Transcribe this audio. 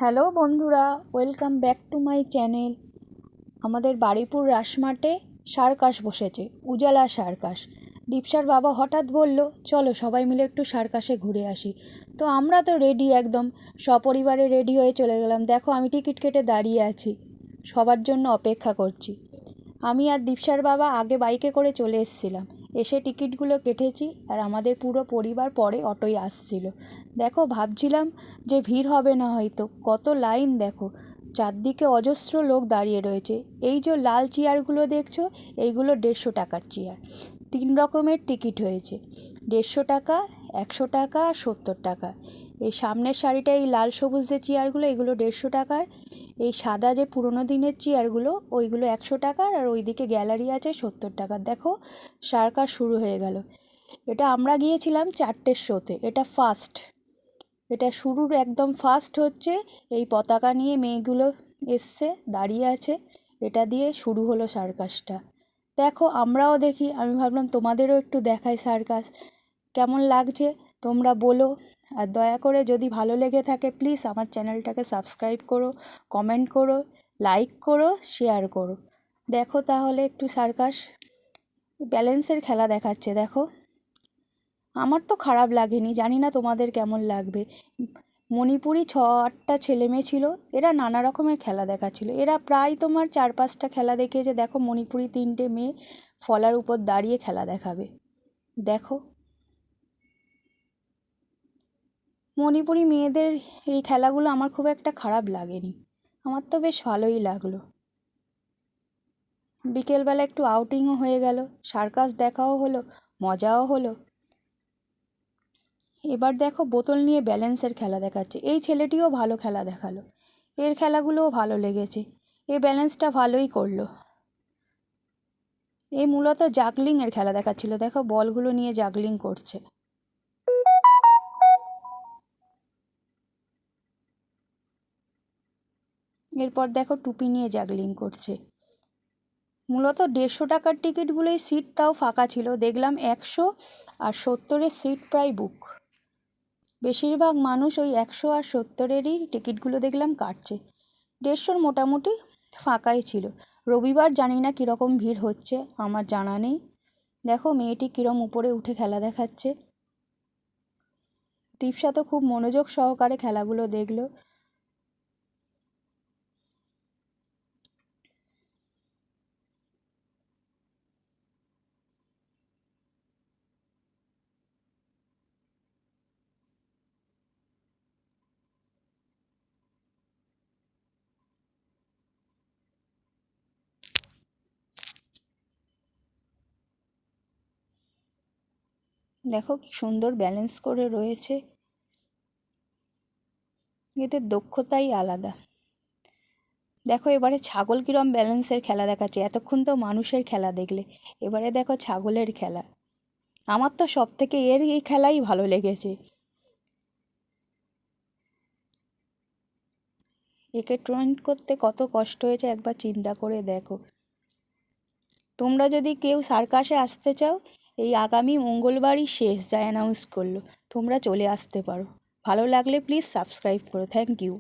Hello বন্ধুরা, welcome back to my channel. আমাদের Baruipur রাসমাটে circus বসেছে, উজালা সার্কাস। দীপসার বাবা হঠাৎ বলল, চলো সবাই মিলে একটু সার্কাসে ঘুরে আসি। তো আমরা তো রেডি, একদম সপরিবারে রেডি হয়ে চলে গেলাম। দেখো আমি টিকিট কেটে দাঁড়িয়ে আছি, সবার জন্য অপেক্ষা করছি। আমি আর দীপসার বাবা আগে বাইকে করে চলে এসেছিলাম, এসে টিকিটগুলো কেটেছি, আর আমাদের পুরো পরিবার পরে অটোয় আসছিল। দেখো ভাবছিলাম যে ভিড় হবে না, হয়তো কত লাইন দেখো, চারদিকে অজস্র লোক দাঁড়িয়ে রয়েছে। এই যে লাল চেয়ারগুলো দেখছো, এইগুলো 150 টাকার চেয়ার। 3 রকমের টিকিট হয়েছে, 150 টাকা, 100 টাকা আর 70 টাকা। এই সামনের সারিটা, এই লাল সবুজ যে চেয়ারগুলো, এগুলো 150 টাকার। এই সাদা যে পুরোনো দিনের চেয়ারগুলো, ওইগুলো 100 টাকার। আর ওইদিকে গ্যালারি আছে 70 টাকার। দেখো সার্কাস শুরু হয়ে গেল। এটা আমরা গিয়েছিলাম 4টের শোতে, এটা ফার্স্ট, এটা শুরুর একদম ফার্স্ট হচ্ছে। এই পতাকা নিয়ে মেয়েগুলো এসছে, দাঁড়িয়ে আছে, এটা দিয়ে শুরু হলো সার্কাসটা। দেখো আমরাও দেখি, আমি ভাবলাম তোমাদেরও একটু দেখাই সার্কাস, কেমন লাগছে তোমরা বলো। আর দয়া করে যদি ভালো লেগে থাকে প্লিজ আমার চ্যানেলটাকে সাবস্ক্রাইব করো, কমেন্ট করো, লাইক করো, শেয়ার করো। দেখো তাহলে একটু সার্কাস। ব্যালেন্সের খেলা দেখাচ্ছে দেখো, আমার তো খারাপ লাগেনি, জানি না তোমাদের কেমন লাগবে। মণিপুরি 6-8টা ছেলেমেয়ে ছিল, এরা নানা রকমের খেলা দেখাচ্ছিল। এরা প্রায় তোমার 4-5টা খেলা দেখিয়েছে। দেখো মণিপুরি 3টে মেয়ে ফলার উপর দাঁড়িয়ে খেলা দেখাবে। দেখো মণিপুরি মেয়েদের এই খেলাগুলো আমার খুব একটা খারাপ লাগেনি, আমার তো বেশ ভালোই লাগলো। বিকেলবেলা একটু আউটিংও হয়ে গেল, সার্কাস দেখাও হলো, মজাও হলো। এবার দেখো বোতল নিয়ে ব্যালেন্সের খেলা দেখাচ্ছে। এই ছেলেটিও ভালো খেলা দেখালো, এর খেলাগুলোও ভালো লেগেছে। এই ব্যালেন্সটা ভালোই করলো। এই মূলত জাগলিংয়ের খেলা দেখাচ্ছিল, দেখো বলগুলো নিয়ে জাগলিং করছে। এরপর দেখো টুপি নিয়ে জাগলিং করছে। মূলত 150 টাকার টিকিটগুলোই সিট তাও ফাঁকা ছিল, দেখলাম 100 আর 70-এর সিট প্রায় বুক। বেশিরভাগ মানুষ ওই 100 আর 70-এরই টিকিটগুলো দেখলাম কাটছে। 150-র মোটামুটি ফাঁকাই ছিল। রবিবার, জানি না কীরকম ভিড় হচ্ছে, আমার জানা নেই। দেখো মেয়েটি কীরম উপরে উঠে খেলা দেখাচ্ছে। দীপসা তো খুব মনোযোগ সহকারে খেলাগুলো দেখলো। দেখো কি সুন্দর ব্যালেন্স করে রয়েছে, এদের দক্ষতাই আলাদা। দেখো এবারে ছাগল কিরম ব্যালেন্সের খেলা দেখাচ্ছে। এতক্ষণ তো মানুষের খেলা দেখলে, এবারে দেখো ছাগলের খেলা। আমার তো সব থেকে এই খেলাই ভালো লেগেছে। একে ট্রেন করতে কত কষ্ট হয়েছে একবার চিন্তা করে দেখো। তোমরা যদি কেউ সার্কাসে আসতে চাও, এই আগামী মঙ্গলবারই শেষ, যা অ্যানাউন্স করলো, তোমরা চলে আসতে পারো। ভালো লাগলে প্লিজ সাবস্ক্রাইব করো। Thank you.